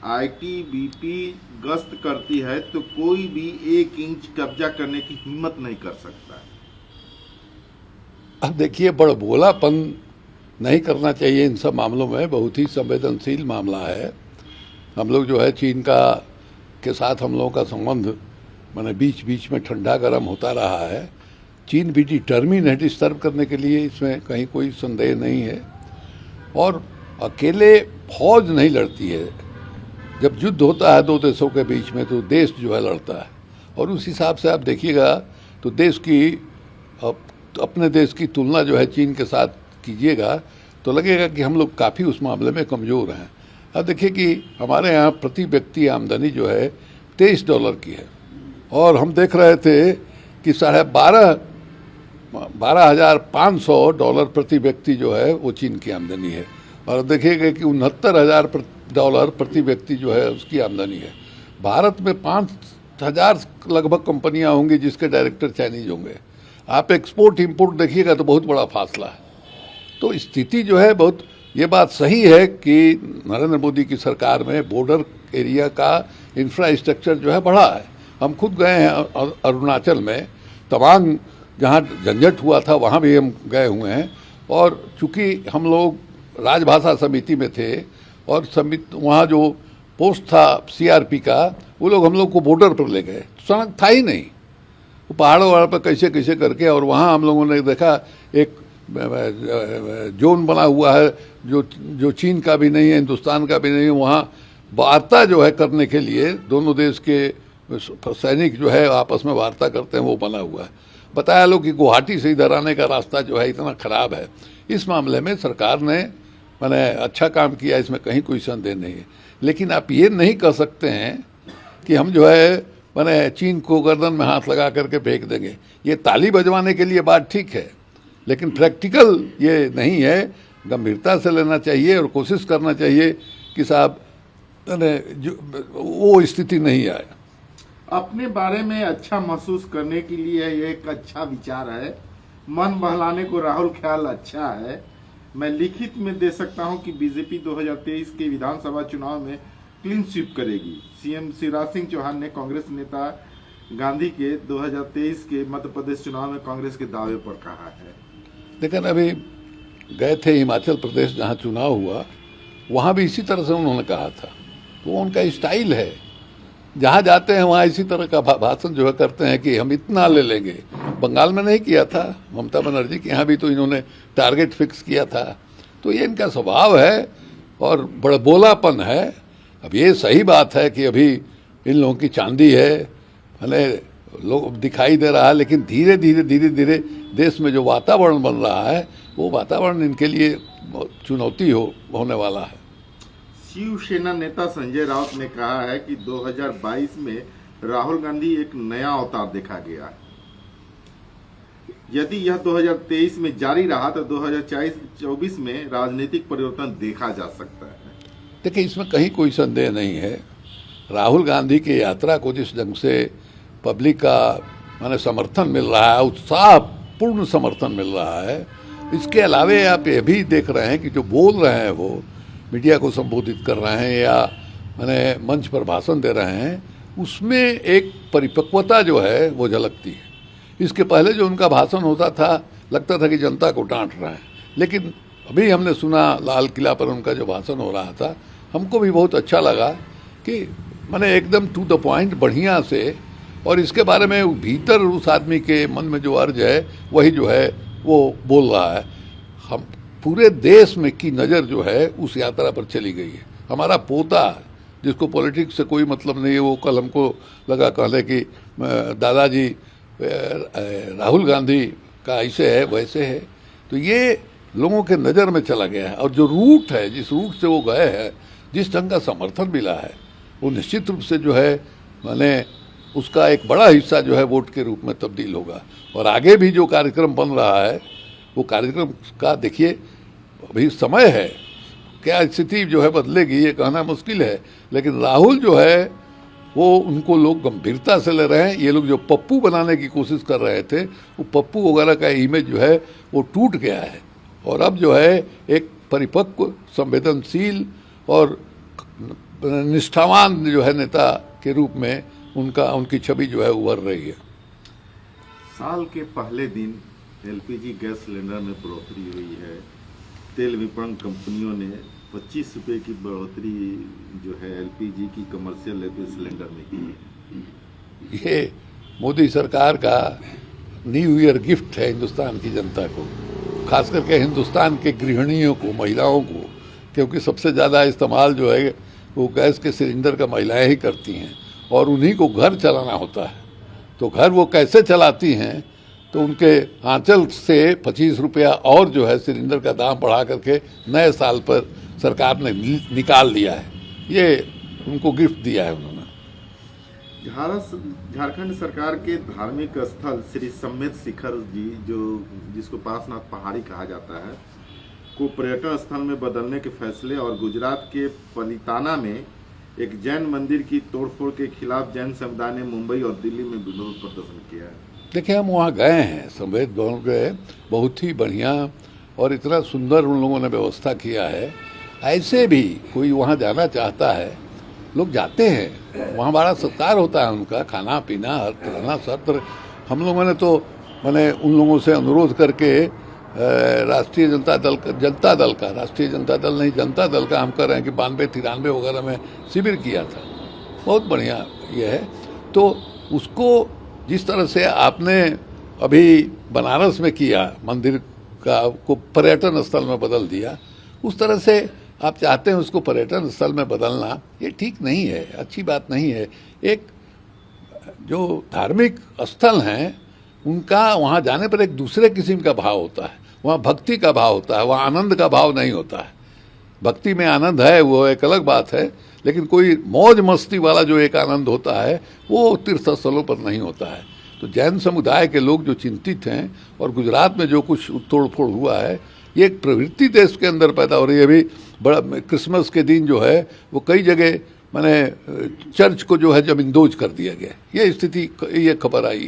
ITBP गश्त करती है तो कोई भी 1 इंच कब्जा करने की हिम्मत नहीं कर सकता। अब देखिए, बड़बोलापन नहीं करना चाहिए इन सब मामलों में। बहुत ही संवेदनशील मामला है। हम लोग जो है चीन का के साथ हम लोगों का संबंध माने बीच बीच में ठंडा गर्म होता रहा है। चीन भी डिटर्मिन है डिस्टर्ब करने के लिए, इसमें कहीं कोई संदेह नहीं है। और अकेले फौज नहीं लड़ती है। जब युद्ध होता है दो देशों के बीच में तो देश जो है लड़ता है। और उस हिसाब से आप देखिएगा तो देश की अपने देश की तुलना जो है चीन के साथ कीजिएगा तो लगेगा कि हम लोग काफ़ी उस मामले में कमज़ोर हैं। अब देखिए कि हमारे यहाँ प्रति व्यक्ति आमदनी जो है $23 की है और हम देख रहे थे कि $12,500 प्रति व्यक्ति जो है वो चीन की आमदनी है। और देखिएगा कि $69,000 प्रति व्यक्ति जो है उसकी आमदनी है। भारत में 5,000 लगभग कंपनियां होंगी जिसके डायरेक्टर चाइनीज होंगे। आप एक्सपोर्ट इंपोर्ट देखिएगा तो बहुत बड़ा फासला है। तो स्थिति जो है बहुत, ये बात सही है कि नरेंद्र मोदी की सरकार में बॉर्डर एरिया का इंफ्रास्ट्रक्चर जो है बढ़ा है। हम खुद गए हैं अरुणाचल में, तवांग जहाँ झंझट हुआ था वहाँ भी हम गए हुए हैं। और चूँकि हम लोग राजभाषा समिति में थे और वहाँ जो पोस्ट था सीआरपी का, वो लोग हम लोग को बॉर्डर पर ले गए। सड़क था ही नहीं, वो पहाड़ों वहाड़ पर कैसे कैसे करके, और वहाँ हम लोगों ने देखा एक जोन बना हुआ है जो चीन का भी नहीं है, हिंदुस्तान का भी नहीं है। वहाँ वार्ता जो है करने के लिए दोनों देश के सैनिक जो है आपस में वार्ता करते हैं, वो बना हुआ है। बताया लोग कि गुवाहाटी से इधर आने का रास्ता जो है इतना ख़राब है। इस मामले में सरकार ने मैंने अच्छा काम किया, इसमें कहीं कोई संदेह नहीं है। लेकिन आप ये नहीं कह सकते हैं कि हम जो है मैंने चीन को गर्दन में हाथ लगा करके फेंक देंगे। ये ताली बजवाने के लिए बात ठीक है, लेकिन प्रैक्टिकल ये नहीं है। गंभीरता से लेना चाहिए और कोशिश करना चाहिए कि साहब वो स्थिति नहीं आए। अपने बारे में अच्छा महसूस करने के लिए ये एक अच्छा विचार है। मन बहलाने को राहुल ख्याल अच्छा है। मैं लिखित में दे सकता हूं कि बीजेपी 2023 के विधानसभा चुनाव में क्लीन स्वीप करेगी। सीएम शिवराज सिंह चौहान ने कांग्रेस नेता गांधी के 2023 के मध्य प्रदेश चुनाव में कांग्रेस के दावे पर कहा है। लेकिन अभी गए थे हिमाचल प्रदेश जहाँ चुनाव हुआ, वहाँ भी इसी तरह से उन्होंने कहा था। तो वो उनका स्टाइल है, जहाँ जाते हैं वहाँ इसी तरह का भाषण जो है करते हैं कि हम इतना ले लेंगे। बंगाल में नहीं किया था ममता बनर्जी के यहाँ भी, तो इन्होंने टारगेट फिक्स किया था। तो ये इनका स्वभाव है और बड़बोलापन है। अब ये सही बात है कि अभी इन लोगों की चांदी है, भले लोग दिखाई दे रहा है, लेकिन धीरे धीरे देश में जो वातावरण बन रहा है वो वातावरण इनके लिए चुनौती होने वाला है। शिवसेना नेता संजय राउत ने कहा है कि 2022 में राहुल गांधी एक नया अवतार देखा गया है। यदि यह 2023 में जारी रहा तो 2024 में राजनीतिक परिवर्तन देखा जा सकता है। देखिए, इसमें कहीं कोई संदेह नहीं है। राहुल गांधी की यात्रा को जिस ढंग से पब्लिक का माने समर्थन मिल रहा है, उत्साहपूर्ण समर्थन मिल रहा है, इसके अलावे आप ये भी देख रहे हैं कि जो बोल रहे हैं वो मीडिया को संबोधित कर रहे हैं या माने मंच पर भाषण दे रहे हैं, उसमें एक परिपक्वता जो है वो झलकती है। इसके पहले जो उनका भाषण होता था लगता था कि जनता को डांट रहे हैं, लेकिन अभी हमने सुना लाल किला पर उनका जो भाषण हो रहा था, हमको भी बहुत अच्छा लगा कि माने एकदम टू द पॉइंट बढ़िया से, और इसके बारे में भीतर उस आदमी के मन में जो अर्ज है वही जो है वो बोल रहा है। हम पूरे देश में की नज़र जो है उस यात्रा पर चली गई है। हमारा पोता जिसको पॉलिटिक्स से कोई मतलब नहीं है, वो कल हमको लगा कहले कि दादाजी राहुल गांधी का ऐसे है वैसे है। तो ये लोगों के नज़र में चला गया है। और जो रूट है, जिस रूट से वो गए हैं, जिस ढंग का समर्थन मिला है, वो निश्चित रूप से जो है मैंने उसका एक बड़ा हिस्सा जो है वोट के रूप में तब्दील होगा। और आगे भी जो कार्यक्रम बन रहा है वो कार्यक्रम का देखिए, अभी समय है, क्या स्थिति जो है बदलेगी ये कहना मुश्किल है। लेकिन राहुल जो है वो उनको लोग गंभीरता से ले रहे हैं। ये लोग जो पप्पू बनाने की कोशिश कर रहे थे, वो पप्पू वगैरह का इमेज जो है वो टूट गया है। और अब जो है एक परिपक्व, संवेदनशील और निष्ठावान जो है नेता के रूप में उनकी छवि जो है उभर रही है। साल के पहले दिन एलपीजी गैस सिलेंडर में बढ़ोतरी हुई है। तेल विपणन कंपनियों ने 25 रुपये की बढ़ोतरी जो है एलपीजी की कमर्शियल एलपीजी सिलेंडर में की है। ये मोदी सरकार का न्यू ईयर गिफ्ट है हिंदुस्तान की जनता को, खास करके हिंदुस्तान के गृहिणियों को, महिलाओं को, क्योंकि सबसे ज़्यादा इस्तेमाल जो है वो गैस के सिलेंडर का महिलाएं ही करती हैं और उन्हीं को घर चलाना होता है। तो घर वो कैसे चलाती हैं, तो उनके आंचल से 25 रुपया और जो है सिलेंडर का दाम बढ़ा करके नए साल पर सरकार ने निकाल लिया है। ये उनको गिफ्ट दिया है उन्होंने। झारखंड सरकार के धार्मिक स्थल श्री सम्मेत शिखर जी, जिसको पासनाथ पहाड़ी कहा जाता है, को पर्यटन स्थल में बदलने के फैसले और गुजरात के पलिताना में एक जैन मंदिर की तोड़फोड़ के खिलाफ जैन समुदाय ने मुंबई और दिल्ली में विरोध प्रदर्शन किया है। देखिए, हम वहाँ गए हैं, संवेद भवन गए, बहुत ही बढ़िया और इतना सुंदर उन लोगों ने व्यवस्था किया है। ऐसे भी कोई वहाँ जाना चाहता है, लोग जाते हैं, वहाँ बड़ा सत्कार होता है उनका, खाना पीना रहना सब तरह। हम लोगों ने तो मैंने उन लोगों से अनुरोध करके राष्ट्रीय जनता दल का राष्ट्रीय जनता दल नहीं जनता दल का हम कर रहे हैं कि 92-93 वगैरह में शिविर किया था। बहुत बढ़िया ये है। तो उसको जिस तरह से आपने अभी बनारस में किया, मंदिर का को पर्यटन स्थल में बदल दिया, उस तरह से आप चाहते हैं उसको पर्यटन स्थल में बदलना, ये ठीक नहीं है, अच्छी बात नहीं है। एक जो धार्मिक स्थल हैं उनका वहाँ जाने पर एक दूसरे किस्म का भाव होता है, वहाँ भक्ति का भाव होता है, वहाँ आनंद का भाव नहीं होता है। भक्ति में आनंद है, वो एक अलग बात है, लेकिन कोई मौज मस्ती वाला जो एक आनंद होता है वो तीर्थ स्थलों पर नहीं होता है। तो जैन समुदाय के लोग जो चिंतित हैं और गुजरात में जो कुछ तोड़फोड़ हुआ है, ये एक प्रवृत्ति देश के अंदर पैदा हो रही है। अभी बड़ा क्रिसमस के दिन जो है वो कई जगह मैंने चर्च को जो है जमींदोज कर दिया गया, ये स्थिति, ये खबर आई।